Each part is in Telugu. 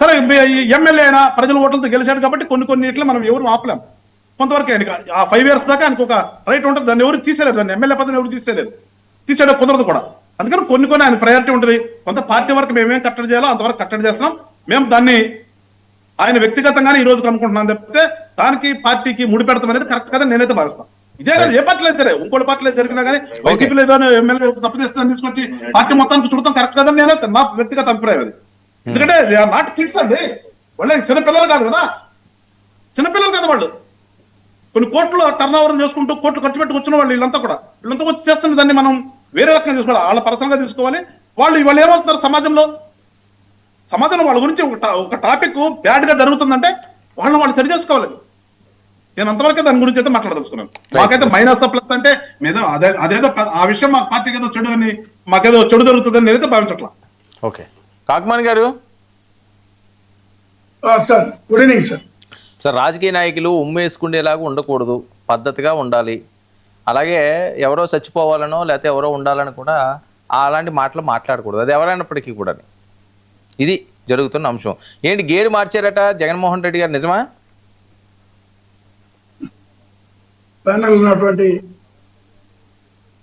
సరే ఎమ్మెల్యే అయినా ప్రజల ఓట్లతో గెలిచాడు కాబట్టి కొన్ని ఇట్లా మనం ఎవరు ఆపలేం. కొంతవరకు ఆయనకి ఆ 5 years దాకా ఆయనకు ఒక రైట్ ఉంటుంది, దాన్ని ఎవరు తీసేయలేదు, దాన్ని ఎమ్మెల్యే పదవిని ఎవరు తీసేయడం కుదరదు కూడా. అందుకని కొన్ని ఆయన ప్రయారిటీ ఉంటుంది. కొంత పార్టీ వరకు మేమేం కట్టడి చేయాలో అంతవరకు కట్టడి చేస్తున్నాం. మేము దాన్ని ఆయన వ్యక్తిగతంగానే ఈ రోజుకి అనుకుంటున్నాను తప్పితే దానికి పార్టీకి ముడిపెడతాం అనేది కరెక్ట్ కదా నేనైతే భావిస్తాను. ఇదే కాదు, ఏ పార్టీలో సరే ఇంకోటి పార్టీలో జరిగినా కానీ వైసీపీ లేదో ఎమ్మెల్యే తప్పు చేస్తుందని తీసుకొచ్చి పార్టీ మొత్తానికి చుడతాం కరెక్ట్ కదని నేనైతే నా వ్యక్తిగత అభిప్రాయం అది. ఎందుకంటే దే ఆర్ నాట్ కిడ్స్ అండి, వాళ్ళే చిన్నపిల్లలు కాదు కదా, చిన్నపిల్లలు కదా వాళ్ళు. కొన్ని కోట్లు టర్న్ ఓవర్ చేసుకుంటూ కోట్లు ఖర్చు పెట్టి వచ్చిన వాళ్ళు వీళ్ళంతా వచ్చి చేస్తున్న దాన్ని మనం వేరే రకంగా తీసుకోవాలి, వాళ్ళ పర్సనల్ గా తీసుకోవాలి. వాళ్ళు ఏమవుతున్నారు సమాజంలో వాళ్ళ గురించి ఒక టాపిక్ బ్యాడ్ గా జరుగుతుందంటే వాళ్ళు సరి చేసుకోవాలి. నేను అంతవరకే దాని గురించి అయితే మాట్లాడదలుచుకున్నాను. మాకైతే మైనస్ ప్లస్ అంటే అదేదో ఆ విషయం మా పార్టీకి ఏదో చెడు అని మాకేదో చెడు జరుగుతుందని నేనైతే భావించట్లా. ఓకే, కాకమాని గారు. Sir good evening sir. Sir, రాజకీయ నాయకులు ఉమ్మేసుకునేలాగా ఉండకూడదు, పద్ధతిగా ఉండాలి. అలాగే ఎవరో చచ్చిపోవాలనో లేకపోతే ఎవరో ఉండాలని కూడా అలాంటి మాటలు మాట్లాడకూడదు, అది ఎవరైనప్పటికీ కూడా. ఇది జరుగుతున్న అంశం. ఏంటి గేరు మార్చారట జగన్మోహన్ రెడ్డి గారు, నిజమా? ప్యానల్ ఉన్నటువంటి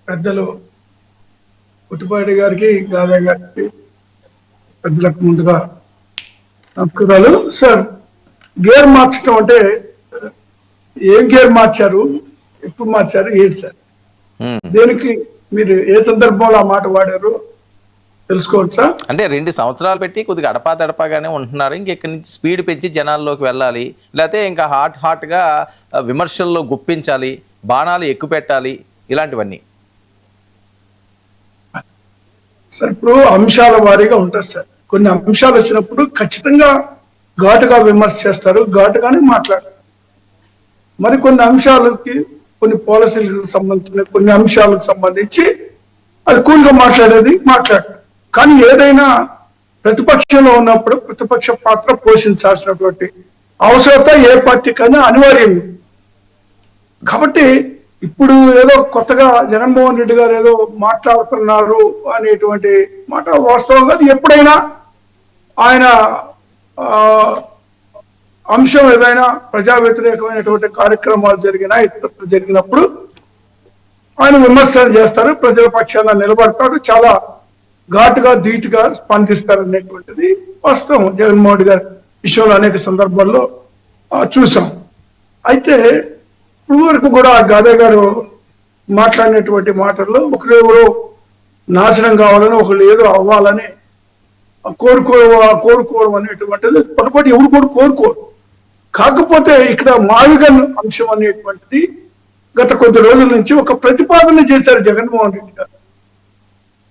పెద్దలు పుట్టిపాటి గారికి, గాదే గారికి, పెద్దలకు ముందుగా నమస్కారాలు. సార్, గేర్ మార్చడం అంటే ఏం గేర్ మార్చారు, ఎప్పుడు మార్చారు, ఏంటి సార్, దేనికి మీరు ఏ సందర్భంలో ఆ మాట వాడారు తెలుసుకోవచ్చా? అంటే 2 సంవత్సరాలు పెట్టి కొద్దిగా అడపాదడపాగానే ఉంటున్నారు, ఇంకెక్కడి నుంచి స్పీడ్ పెంచి జనాల్లోకి వెళ్ళాలి, లేకపోతే ఇంకా హాట్గా విమర్శల్లో గుప్పించాలి, బాణాలు ఎక్కువ పెట్టాలి, ఇలాంటివన్నీ. సార్, ఇప్పుడు అంశాల వారీగా ఉంటుంది సార్. కొన్ని అంశాలు వచ్చినప్పుడు ఖచ్చితంగా ఘాటుగా విమర్శ చేస్తారు, ఘాటుగానే మాట్లాడతారు. మరి కొన్ని అంశాలకి, కొన్ని పాలసీలకు సంబంధించిన కొన్ని అంశాలకు సంబంధించి అది కూల్గా మాట్లాడతారు. కానీ ఏదైనా ప్రతిపక్షంలో ఉన్నప్పుడు ప్రతిపక్ష పాత్ర పోషించాల్సినటువంటి అవసరత ఏ పార్టీకైనా అనివార్యం. కాబట్టి ఇప్పుడు ఏదో కొత్తగా జగన్మోహన్ రెడ్డి గారు ఏదో మాట్లాడుతున్నారు అనేటువంటి మాట వాస్తవంగా ఎప్పుడైనా ఆయన అంశం ఏదైనా ప్రజా వ్యతిరేకమైనటువంటి కార్యక్రమాలు జరిగినప్పుడు ఆయన విమర్శలు చేస్తారు, ప్రజల పక్షాన నిలబడతాడు, చాలా ఘాటుగా ధీటుగా స్పందిస్తారు అనేటువంటిది వాస్తవం. జగన్మోహన్ రెడ్డి గారి విషయంలో అనేక సందర్భాల్లో చూసాం. అయితే ఇప్పుడు వరకు కూడా గాదే గారు మాట్లాడినటువంటి మాటల్లో ఒకరెవరో నాశనం కావాలని, ఒకరు ఏదో అవ్వాలని కోరుకోవడం అనేటువంటిది పొరపాటు ఎవరు కూడా కోరుకోరు. కాకపోతే ఇక్కడ మావిగన్ అంశం అనేటువంటిది గత కొద్ది రోజుల నుంచి ఒక ప్రతిపాదన చేశారు జగన్మోహన్ రెడ్డి గారు.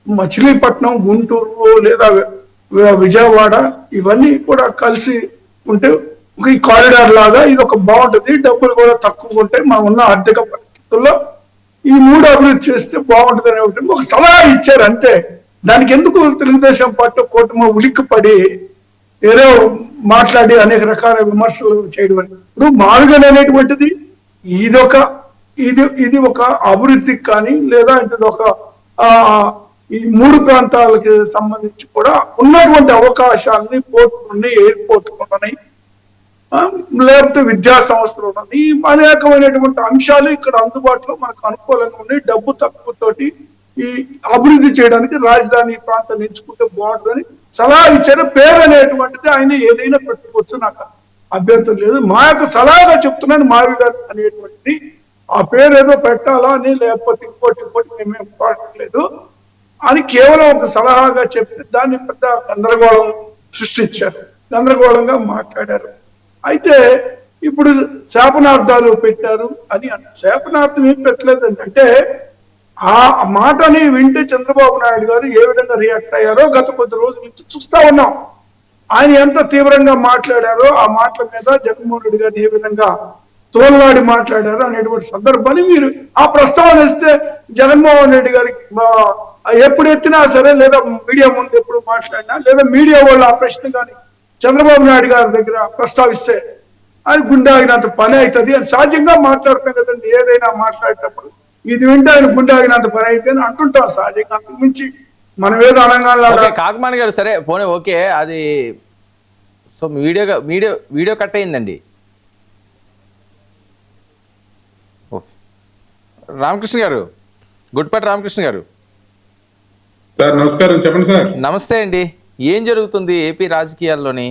మచిలీపట్నం, గుంటూరు లేదా విజయవాడ ఇవన్నీ కూడా కలిసి ఉంటే ఒక ఈ కారిడార్ లాగా ఇది ఒక బాగుంటుంది, డబ్బులు కూడా తక్కువ ఉంటాయి, మనం ఉన్న ఆర్థిక పరిస్థితుల్లో ఈ 3 అభివృద్ధి చేస్తే బాగుంటుంది అనే ఒక సలహా ఇచ్చారు అంతే. దానికి ఎందుకు తెలుగుదేశం పార్టీ కూటమి ఉలిక్కిపడి ఏదో మాట్లాడి అనేక రకాల విమర్శలు చేయడం. ఇప్పుడు మారుగన్ అనేటువంటిది ఇది ఒక అభివృద్ధికి కానీ లేదా ఇది ఒక ఈ 3 ప్రాంతాలకి సంబంధించి కూడా ఉన్నటువంటి అవకాశాలని, పోర్టులని, ఎయిర్పోర్ట్ ఉన్నాయి, లేకపోతే విద్యా సంస్థలు ఉన్నాయి, అనేకమైనటువంటి అంశాలు ఇక్కడ అందుబాటులో మనకు అనుకూలంగా ఉన్నాయి. డబ్బు తక్కువతోటి ఈ అభివృద్ధి చేయడానికి రాజధాని ప్రాంతాన్ని ఎంచుకుంటే బాగుంటుందని సలహా ఇచ్చారు. పేరు అనేటువంటిది ఆయన ఏదైనా పెట్టుకోవచ్చు, నాకు అభ్యంతరం లేదు. మా యొక్క సలహాగా చెప్తున్నాను, మావిగన్ అనేటువంటిది ఆ పేరు ఏదో పెట్టాలా అని లేకపోతే ఇంకోటి మేమేం పాడట్లేదు అని కేవలం ఒక సలహాగా చెప్పి దాన్ని పెద్ద గందరగోళం సృష్టించారు, గందరగోళంగా మాట్లాడారు. అయితే ఇప్పుడు శాపనార్థాలు పెట్టారు అని శాపనార్థం ఏం పెట్టలేదండి. అంటే ఆ మాటని వింటే చంద్రబాబు నాయుడు గారు ఏ విధంగా రియాక్ట్ అయ్యారో గత కొద్ది రోజుల నుంచి చూస్తా ఉన్నాం. ఆయన ఎంత తీవ్రంగా మాట్లాడారో, ఆ మాటల మీద జగన్మోహన్ రెడ్డి గారిని ఏ విధంగా తోలనాడి మాట్లాడారు అనేటువంటి సందర్భాన్ని మీరు ఆ ప్రస్తావన ఇస్తే జగన్మోహన్ రెడ్డి గారికి ఎప్పుడు ఎత్తినా సరే, లేదా మీడియా ముందు ఎప్పుడు మాట్లాడినా, లేదా మీడియా వాళ్ళు ఆ ప్రశ్న కానీ చంద్రబాబు నాయుడు గారి దగ్గర ప్రస్తావిస్తే ఆయన గుండె ఆగినంత పని అవుతుంది అని సహజంగా మాట్లాడతాం కదండి. ఏదైనా మాట్లాడేటప్పుడు ఇది వింటే ఆయన గుండె ఆగినంత పని అయితే అని అంటుంటాం సహజంగా. అంతకు మించి మనం ఏదో అనగా కాకమాని గారు, సరే పోనీ ఓకే, అది సో మీ వీడియో కట్ అయిందండి. ఓకే, రామకృష్ణ గారు, గుడిపాటి రామకృష్ణ గారు. సార్ నమస్కారం, చెప్పండి సార్. నమస్తే అండి. ఏం జరుగుతుంది ఏపీ రాజకీయాల్లోని?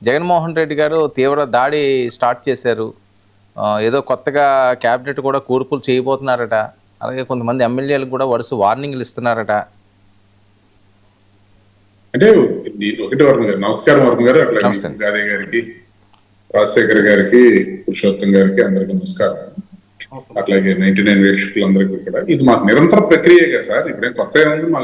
జగన్మోహన్ రెడ్డి గారు తీవ్ర దాడి స్టార్ట్ చేశారు. ఏదో కొత్తగా క్యాబినెట్ కూడా కూర్పులు చేయబోతున్నారట. అలాగే కొంతమంది ఎమ్మెల్యేలకు కూడా వరుస వార్నింగ్లు ఇస్తున్నారట. అంటే ఒకటి వర్మ గారు, నమస్కారం వర్మ గారు, అట్లా నమస్తే. గాదే గారికి, రాజశేఖర్ గారికి, పురుషోత్తం గారికి అందరికి నమస్కారం. అట్లాగే 99 వీక్షకులందరికీ కూడా ఇది మాకు నిరంతర ప్రక్రియ కదా సార్. ఇప్పుడేం కొత్త ఏముంది మాకు.